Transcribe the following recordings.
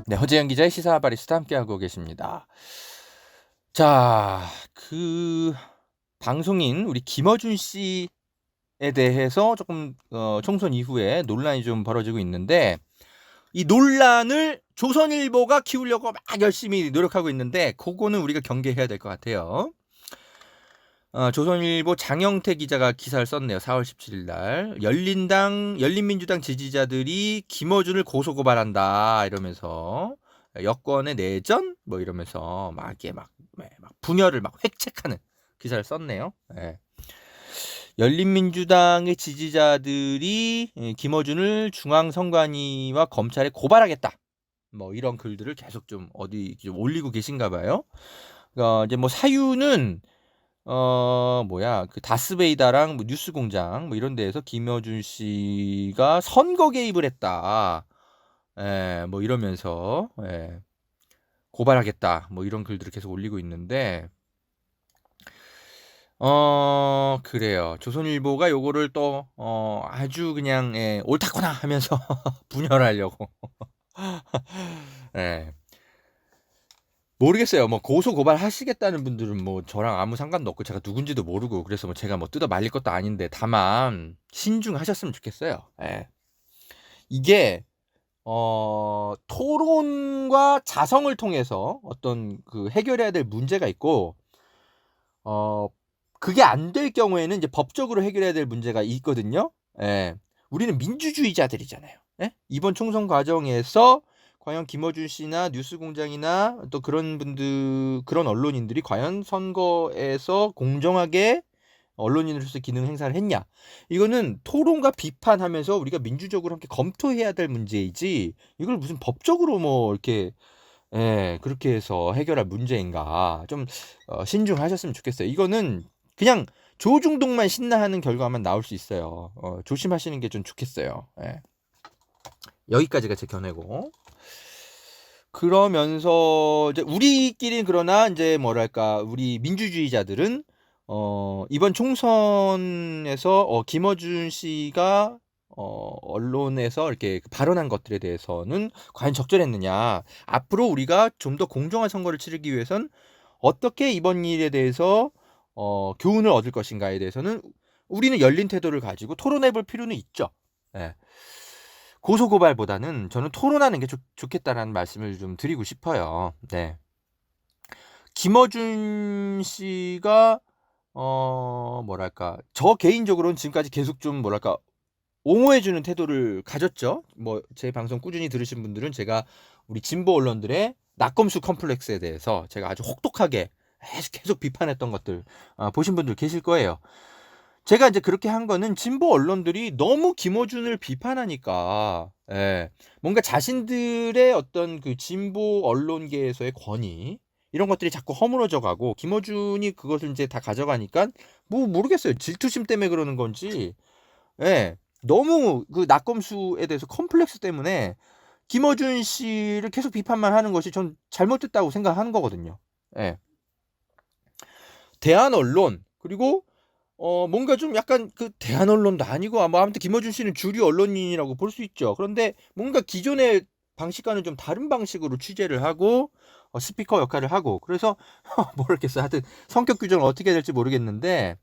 네, 허재영 기자의 시사 바리스타 함께하고 계십니다. 자, 방송인 우리 김어준 씨에 대해서 조금 총선 이후에 논란이 좀 벌어지고 있는데, 이 논란을 조선일보가 키우려고 막 열심히 노력하고 있는데, 그거는 우리가 경계해야 될 것 같아요. 조선일보 장영태 기자가 기사를 썼네요. 4월 17일 날. 열린민주당 지지자들이 김어준을 고소고발한다 이러면서 여권의 내전 뭐 이러면서 막 이게 막 분열을 막 획책하는 기사를 썼네요. 네. 열린민주당의 지지자들이 김어준을 중앙선관위와 검찰에 고발하겠다. 뭐 이런 글들을 계속 좀 어디 좀 올리고 계신가 봐요. 이제 뭐 사유는 그 다스베이다랑 뭐 뉴스공장 뭐 이런 데에서 김어준 씨가 선거 개입을 했다. 뭐 이러면서 고발하겠다. 뭐 이런 글들을 계속 올리고 있는데 그래요. 조선일보가 요거를 또 아주 그냥 옳다구나 하면서 분열하려고. 예. 모르겠어요. 뭐 고소 고발하시겠다는 분들은 뭐 저랑 아무 상관도 없고 제가 누군지도 모르고 그래서 뭐 제가 뭐 뜯어 말릴 것도 아닌데 다만 신중하셨으면 좋겠어요. 예. 이게 토론과 자성을 통해서 어떤 그 해결해야 될 문제가 있고 그게 안 될 경우에는 이제 법적으로 해결해야 될 문제가 있거든요. 예. 우리는 민주주의자들이잖아요. 예? 이번 총선 과정에서 과연 김어준 씨나 뉴스공장이나 또 그런 분들, 그런 언론인들이 과연 선거에서 공정하게 언론인으로서 기능 행사를 했냐? 이거는 토론과 비판하면서 우리가 민주적으로 함께 검토해야 될 문제이지, 이걸 무슨 법적으로 뭐 이렇게 그렇게 해서 해결할 문제인가? 좀 신중하셨으면 좋겠어요. 이거는 그냥 조중동만 신나하는 결과만 나올 수 있어요. 조심하시는 게 좀 좋겠어요. 예. 여기까지가 제 견해고. 그러면서 이제 우리끼리는 그러나 이제 뭐랄까 우리 민주주의자들은 이번 총선에서 김어준 씨가 언론에서 이렇게 발언한 것들에 대해서는 과연 적절했느냐. 앞으로 우리가 좀 더 공정한 선거를 치르기 위해선 어떻게 이번 일에 대해서 교훈을 얻을 것인가에 대해서는 우리는 열린 태도를 가지고 토론해 볼 필요는 있죠. 예. 고소고발보다는 저는 토론하는 게 좋겠다라는 말씀을 좀 드리고 싶어요. 네. 김어준 씨가 뭐랄까 저 개인적으로는 지금까지 계속 좀 뭐랄까 옹호해주는 태도를 가졌죠. 뭐 제 방송 꾸준히 들으신 분들은 제가 우리 진보 언론들의 낙검수 컴플렉스에 대해서 제가 아주 혹독하게 계속 비판했던 것들 보신 분들 계실 거예요. 제가 이제 그렇게 한 거는 진보 언론들이 너무 김어준을 비판하니까 뭔가 자신들의 어떤 그 진보 언론계에서의 권위 이런 것들이 자꾸 허물어져 가고 김어준이 그것을 이제 다 가져가니까 뭐 모르겠어요. 질투심 때문에 그러는 건지 너무 그 낙검수에 대해서 컴플렉스 때문에 김어준 씨를 계속 비판만 하는 것이 전 잘못됐다고 생각하는 거거든요. 대한 언론 그리고 뭔가 좀 약간 그 대한 언론도 아니고 뭐 아무튼 김어준 씨는 주류 언론인이라고 볼 수 있죠. 그런데 뭔가 기존의 방식과는 좀 다른 방식으로 취재를 하고 스피커 역할을 하고 그래서 모르겠어요. 하여튼 성격 규정을 어떻게 해야 될지 모르겠는데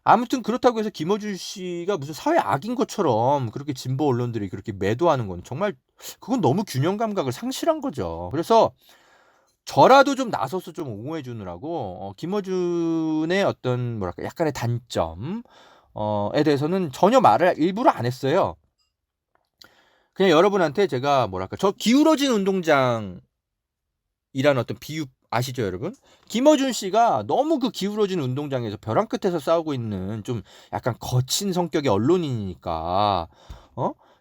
아무튼 그렇다고 해서 김어준 씨가 무슨 사회 악인 것처럼 그렇게 진보 언론들이 그렇게 매도하는 건 정말 그건 너무 균형 감각을 상실한 거죠. 그래서 저라도 좀 나서서 좀 옹호해 주느라고 김어준의 어떤 뭐랄까 약간의 단점 에 대해서는 전혀 말을 일부러 안 했어요. 그냥 여러분한테 제가 뭐랄까 저 기울어진 운동장이라는 어떤 비유 아시죠, 여러분? 김어준 씨가 너무 그 기울어진 운동장에서 벼랑 끝에서 싸우고 있는 좀 약간 거친 성격의 언론인이니까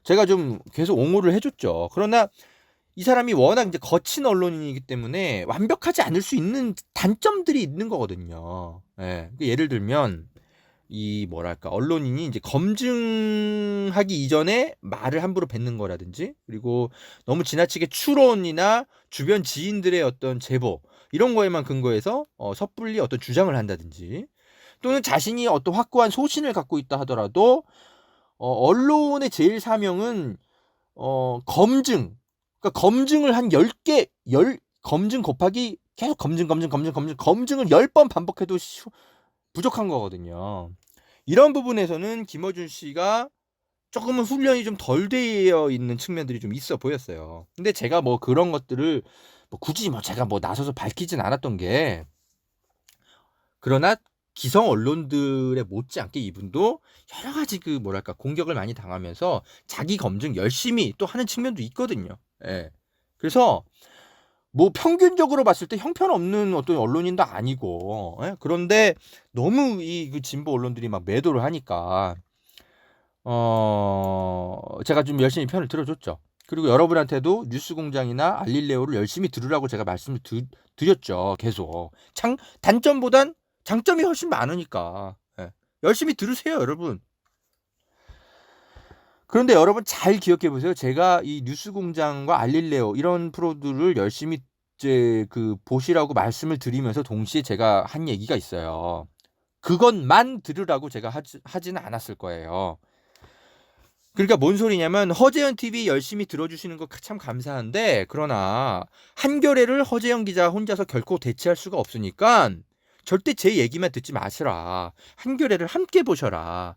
제가 좀 계속 옹호를 해줬죠. 그러나 이 사람이 워낙 이제 거친 언론인이기 때문에 완벽하지 않을 수 있는 단점들이 있는 거거든요. 예를 들면 이 뭐랄까 언론인이 이제 검증하기 이전에 말을 함부로 뱉는 거라든지 그리고 너무 지나치게 추론이나 주변 지인들의 어떤 제보 이런 거에만 근거해서 섣불리 어떤 주장을 한다든지 또는 자신이 어떤 확고한 소신을 갖고 있다 하더라도 언론의 제일 사명은 검증 그러니까 검증을 한 10개, 검증 곱하기 계속 검증을 10번 반복해도 부족한 거거든요. 이런 부분에서는 김어준 씨가 조금은 훈련이 좀 덜 되어 있는 측면들이 좀 있어 보였어요. 근데 제가 뭐 그런 것들을 굳이 제가 나서서 밝히진 않았던 게, 그러나 기성 언론들의 못지않게 이분도 여러 가지 공격을 많이 당하면서 자기 검증 열심히 또 하는 측면도 있거든요. 예. 그래서 평균적으로 봤을 때 형편없는 어떤 언론인도 아니고, 예? 그런데 너무 이 진보 언론들이 막 매도를 하니까 제가 좀 열심히 편을 들어줬죠. 그리고 여러분한테도 뉴스공장이나 알릴레오를 열심히 들으라고 제가 말씀을 드렸죠. 계속. 단점보단 장점이 훨씬 많으니까. 예. 열심히 들으세요, 여러분. 그런데 여러분 잘 기억해 보세요. 제가 이 뉴스공장과 알릴레오 이런 프로들을 열심히 보시라고 말씀을 드리면서 동시에 제가 한 얘기가 있어요. 그것만 들으라고 제가 하지는 않았을 거예요. 그러니까 뭔 소리냐면, 허재현 TV 열심히 들어주시는 거 참 감사한데, 그러나 한겨레를 허재현 기자 혼자서 결코 대체할 수가 없으니까 절대 제 얘기만 듣지 마시라. 한겨레를 함께 보셔라.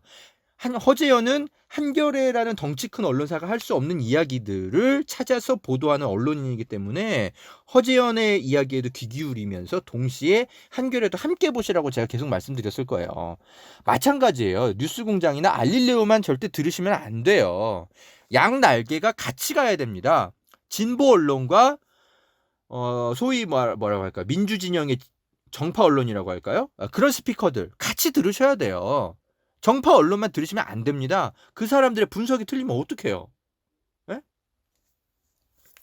허재현은 한겨레라는 덩치 큰 언론사가 할 수 없는 이야기들을 찾아서 보도하는 언론인이기 때문에 허재현의 이야기에도 귀 기울이면서 동시에 한겨레도 함께 보시라고 제가 계속 말씀드렸을 거예요. 마찬가지예요. 뉴스공장이나 알릴레오만 절대 들으시면 안 돼요. 양 날개가 같이 가야 됩니다. 진보 언론과 소위 뭐라고 할까요? 민주진영의 정파 언론이라고 할까요? 그런 스피커들 같이 들으셔야 돼요. 정파 언론만 들으시면 안 됩니다. 그 사람들의 분석이 틀리면 어떡해요? 네?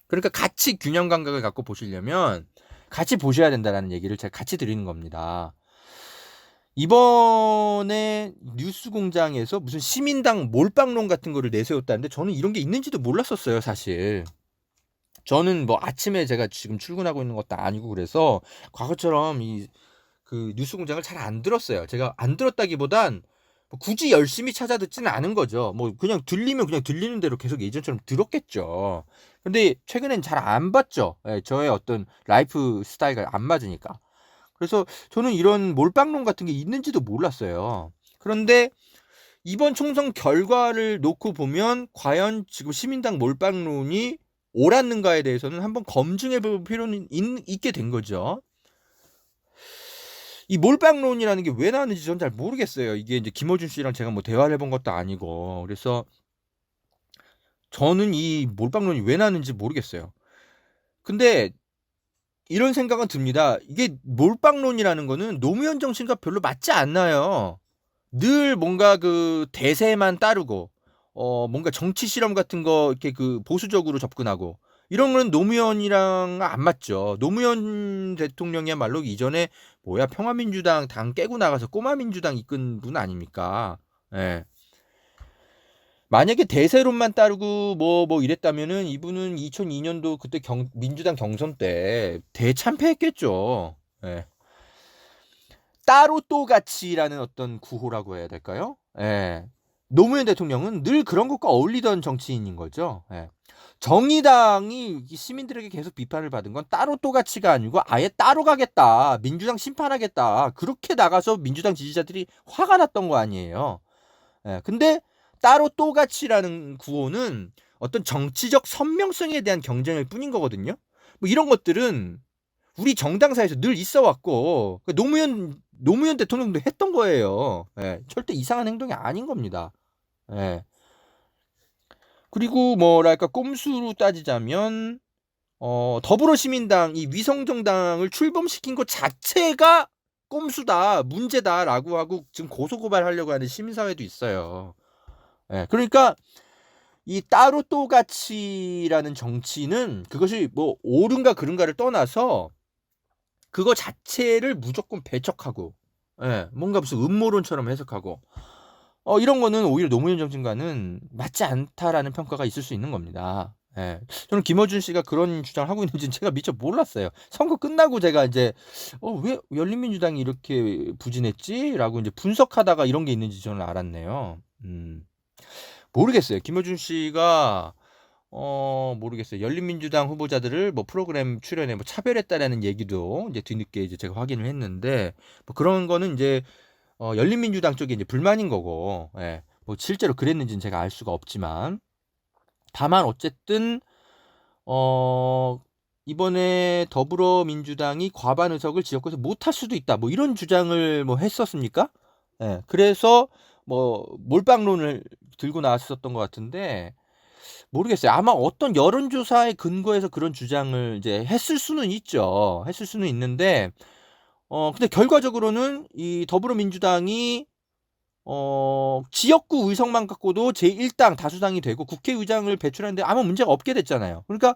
그러니까 같이 균형 감각을 갖고 보시려면 같이 보셔야 된다는 얘기를 제가 같이 드리는 겁니다. 이번에 뉴스공장에서 무슨 시민당 몰빵론 같은 거를 내세웠다는데 저는 이런 게 있는지도 몰랐었어요, 사실. 저는 아침에 제가 지금 출근하고 있는 것도 아니고 그래서 과거처럼 뉴스공장을 잘 안 들었어요. 제가 안 들었다기보단 굳이 열심히 찾아 듣지는 않은 거죠. 그냥 들리면 그냥 들리는 대로 계속 예전처럼 들었겠죠. 근데 최근엔 잘 안 봤죠. 예, 저의 어떤 라이프 스타일과 안 맞으니까. 그래서 저는 이런 몰빵론 같은 게 있는지도 몰랐어요. 그런데 이번 총선 결과를 놓고 보면 과연 지금 시민당 몰빵론이 옳았는가에 대해서는 한번 검증해 볼 필요는 있게 된 거죠. 이 몰빵론이라는 게 왜 나왔는지 전 잘 모르겠어요. 이게 이제 김어준 씨랑 제가 대화를 해본 것도 아니고, 그래서 저는 이 몰빵론이 왜 나왔는지 모르겠어요. 근데 이런 생각은 듭니다. 이게 몰빵론이라는 거는 노무현 정신과 별로 맞지 않나요? 늘 뭔가 대세만 따르고, 뭔가 정치 실험 같은 거 이렇게 보수적으로 접근하고, 이런 건 노무현이랑 안 맞죠. 노무현 대통령이야말로 이전에 평화민주당 당 깨고 나가서 꼬마민주당 이끈 분 아닙니까? 예. 만약에 대세론만 따르고 이랬다면은 이분은 2002년도 그때 민주당 경선 때 대참패했겠죠. 예. 따로 또 같이라는 어떤 구호라고 해야 될까요? 예. 노무현 대통령은 늘 그런 것과 어울리던 정치인인 거죠. 예. 정의당이 시민들에게 계속 비판을 받은 건 따로 또 같이가 아니고 아예 따로 가겠다. 민주당 심판하겠다. 그렇게 나가서 민주당 지지자들이 화가 났던 거 아니에요. 예. 근데 따로 또 같이라는 구호는 어떤 정치적 선명성에 대한 경쟁일 뿐인 거거든요. 이런 것들은 우리 정당사에서 늘 있어 왔고 노무현 대통령도 했던 거예요. 예, 절대 이상한 행동이 아닌 겁니다. 예. 그리고 꼼수로 따지자면 더불어시민당 이 위성정당을 출범시킨 것 자체가 꼼수다, 문제다라고 하고 지금 고소고발하려고 하는 시민사회도 있어요. 예, 그러니까 이 따로 또 같이라는 정치는 그것이 옳은가 그른가를 떠나서 그거 자체를 무조건 배척하고, 예, 뭔가 무슨 음모론처럼 해석하고, 이런 거는 오히려 노무현 정신과는 맞지 않다라는 평가가 있을 수 있는 겁니다. 예. 저는 김어준 씨가 그런 주장을 하고 있는지는 제가 미처 몰랐어요. 선거 끝나고 제가 이제 왜 열린민주당이 이렇게 부진했지?라고 이제 분석하다가 이런 게 있는지 저는 알았네요. 모르겠어요. 김어준 씨가 모르겠어요. 열린민주당 후보자들을 뭐 프로그램 출연에 뭐 차별했다라는 얘기도 이제 뒤늦게 이제 제가 확인을 했는데, 뭐 그런 거는 이제 열린민주당 쪽에 이제 불만인 거고, 예. 뭐 실제로 그랬는지는 제가 알 수가 없지만, 다만 어쨌든 이번에 더불어민주당이 과반 의석을 지역구에서 못할 수도 있다, 뭐 이런 주장을 뭐 했었습니까? 예. 그래서 뭐 몰빵론을 들고 나왔었던 것 같은데, 모르겠어요. 아마 어떤 여론조사에 근거해서 그런 주장을 이제 했을 수는 있죠. 했을 수는 있는데, 근데 결과적으로는 이 더불어민주당이 지역구 의석만 갖고도 제1당 다수당이 되고 국회의장을 배출하는데 아무 문제가 없게 됐잖아요. 그러니까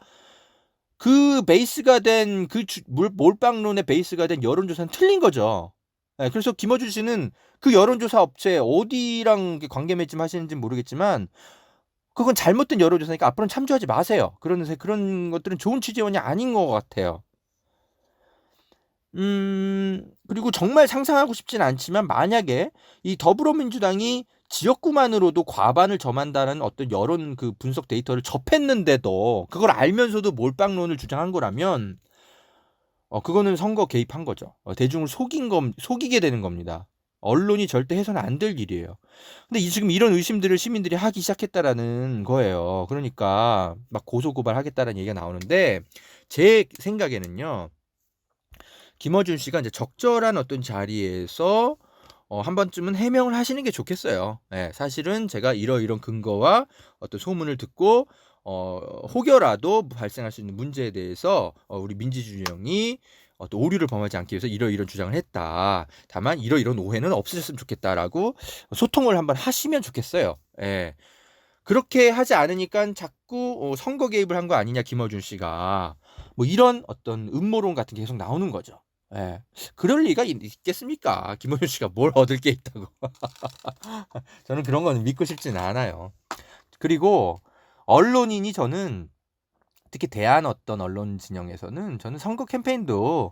그 베이스가 된 그 몰빵론의 베이스가 된 여론조사는 틀린 거죠. 네, 그래서 김어준 씨는 그 여론조사 업체 어디랑 관계 맺음 하시는지는 모르겠지만, 그건 잘못된 여론조사니까 앞으로는 참조하지 마세요. 그런 것들은 좋은 취재원이 아닌 것 같아요. 그리고 정말 상상하고 싶진 않지만, 만약에 이 더불어민주당이 지역구만으로도 과반을 점한다는 어떤 여론 그 분석 데이터를 접했는데도 그걸 알면서도 몰빵론을 주장한 거라면, 그거는 선거 개입한 거죠. 대중을 속이게 되는 겁니다. 언론이 절대 해서는 안 될 일이에요. 근데 지금 이런 의심들을 시민들이 하기 시작했다라는 거예요. 그러니까 막 고소고발하겠다는 얘기가 나오는데, 제 생각에는요, 김어준 씨가 이제 적절한 어떤 자리에서 한 번쯤은 해명을 하시는 게 좋겠어요. 네, 사실은 제가 이런 근거와 어떤 소문을 듣고 혹여라도 발생할 수 있는 문제에 대해서 우리 민지준영이 또 오류를 범하지 않기 위해서 이런 주장을 했다. 다만 이런 오해는 없으셨으면 좋겠다라고 소통을 한번 하시면 좋겠어요. 예. 그렇게 하지 않으니까 자꾸 선거 개입을 한 거 아니냐, 김어준 씨가. 뭐 이런 어떤 음모론 같은 게 계속 나오는 거죠. 예. 그럴 리가 있겠습니까? 김어준 씨가 뭘 얻을 게 있다고. 저는 그런 거는 믿고 싶지는 않아요. 그리고 언론인이, 저는 특히 대한 어떤 언론 진영에서는 저는 선거 캠페인도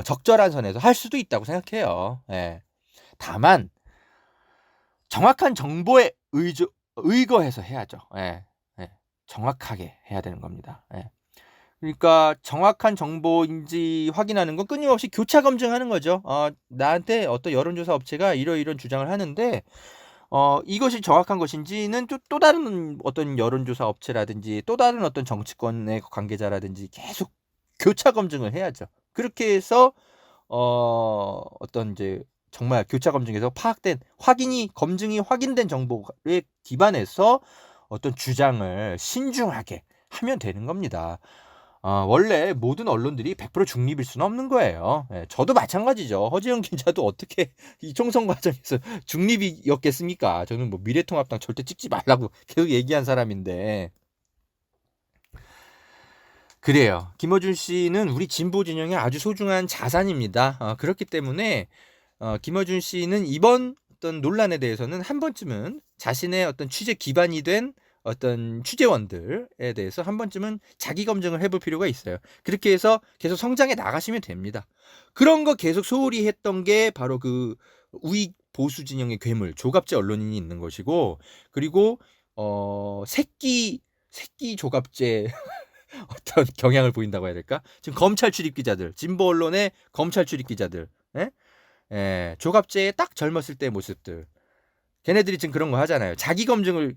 적절한 선에서 할 수도 있다고 생각해요. 예. 다만 정확한 정보에 의거해서 해야죠. 예. 예. 정확하게 해야 되는 겁니다. 예. 그러니까 정확한 정보인지 확인하는 건 끊임없이 교차 검증하는 거죠. 나한테 어떤 여론조사 업체가 이런 주장을 하는데, 이것이 정확한 것인지는 또 다른 어떤 여론조사 업체라든지 또 다른 어떤 정치권의 관계자라든지 계속 교차 검증을 해야죠. 그렇게 해서 어떤 이제 정말 교차 검증에서 파악된, 검증이 확인된 정보에 기반해서 어떤 주장을 신중하게 하면 되는 겁니다. 원래 모든 언론들이 100% 중립일 수는 없는 거예요. 예, 저도 마찬가지죠. 허지영 기자도 어떻게 이 총선 과정에서 중립이었겠습니까? 저는 뭐 미래통합당 절대 찍지 말라고 계속 얘기한 사람인데. 그래요. 김어준 씨는 우리 진보 진영의 아주 소중한 자산입니다. 그렇기 때문에 김어준 씨는 이번 어떤 논란에 대해서는 한 번쯤은 자신의 어떤 취재 기반이 된 어떤 취재원들에 대해서 한 번쯤은 자기 검증을 해볼 필요가 있어요. 그렇게 해서 계속 성장해 나가시면 됩니다. 그런 거 계속 소홀히 했던 게 바로 그 우익 보수 진영의 괴물 조갑제 언론인이 있는 것이고, 그리고 새끼 조갑제 어떤 경향을 보인다고 해야 될까? 지금 검찰 출입 기자들, 진보 언론의 검찰 출입 기자들, 예? 예, 조갑제의 딱 젊었을 때 모습들. 걔네들이 지금 그런 거 하잖아요. 자기 검증을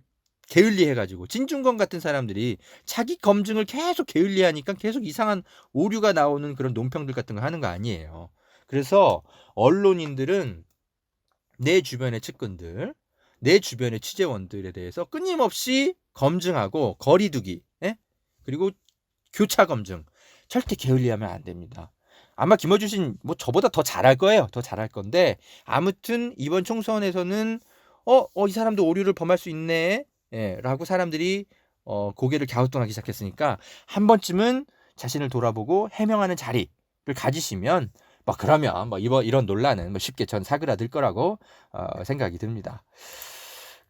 게을리해가지고, 진중권 같은 사람들이 자기 검증을 계속 게을리하니까 계속 이상한 오류가 나오는 그런 논평들 같은 거 하는 거 아니에요. 그래서 언론인들은 내 주변의 측근들, 내 주변의 취재원들에 대해서 끊임없이 검증하고 거리두기, 예? 그리고 교차 검증, 절대 게을리하면 안 됩니다. 아마 김어준 씨는 뭐 저보다 더 잘할 거예요. 더 잘할 건데, 아무튼 이번 총선에서는 이 사람도 오류를 범할 수 있네, 예, 라고 사람들이 고개를 갸우뚱하기 시작했으니까 한 번쯤은 자신을 돌아보고 해명하는 자리를 가지시면, 뭐 그러면 뭐 이런 논란은 뭐 쉽게 전 사그라들 거라고 생각이 듭니다.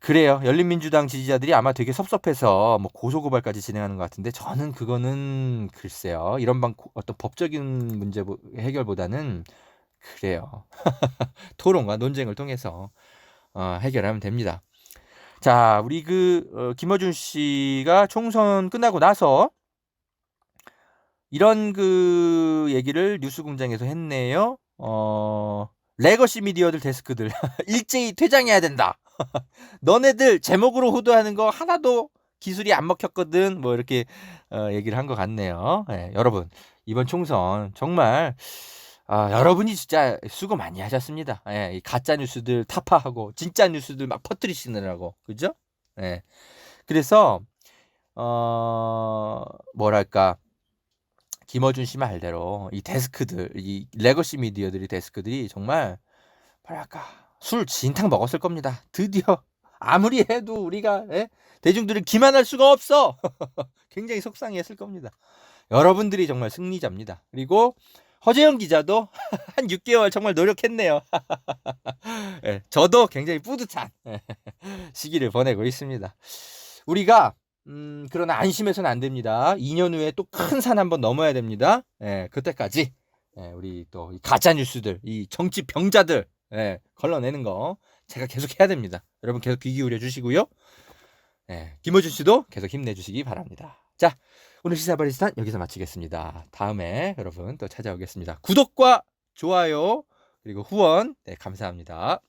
그래요. 열린민주당 지지자들이 아마 되게 섭섭해서 뭐 고소고발까지 진행하는 것 같은데, 저는 그거는 글쎄요. 이런 어떤 법적인 문제 해결보다는 그래요. 토론과 논쟁을 통해서 해결하면 됩니다. 자, 우리 김어준 씨가 총선 끝나고 나서 이런 얘기를 뉴스공장에서 했네요. 레거시 미디어들 데스크들 일제히 퇴장해야 된다. 너네들 제목으로 호도하는 거 하나도 기술이 안 먹혔거든. 뭐 이렇게 얘기를 한 것 같네요. 여러분 이번 총선 정말 여러분이 진짜 수고 많이 하셨습니다. 이 가짜 뉴스들 타파하고 진짜 뉴스들 막 퍼뜨리시느라고, 그죠? 그래서 뭐랄까, 김어준 씨 말대로 이 데스크들, 이 레거시 미디어들이 데스크들이 정말 뭐랄까 술 진탕 먹었을 겁니다. 드디어 아무리 해도 우리가 대중들을 기만할 수가 없어. 굉장히 속상했을 겁니다. 여러분들이 정말 승리자입니다. 그리고 허재영 기자도 한 6개월 정말 노력했네요. 저도 굉장히 뿌듯한 시기를 보내고 있습니다. 우리가 그러나 안심해서는 안 됩니다. 2년 후에 또 큰 산 한번 넘어야 됩니다. 그때까지 우리 또 가짜 뉴스들, 이 정치 병자들 걸러내는 거 제가 계속 해야 됩니다. 여러분 계속 귀 기울여 주시고요. 김어준 씨도 계속 힘내주시기 바랍니다. 자, 오늘 시사바리스탄 여기서 마치겠습니다. 다음에 여러분 또 찾아오겠습니다. 구독과 좋아요 그리고 후원 감사합니다.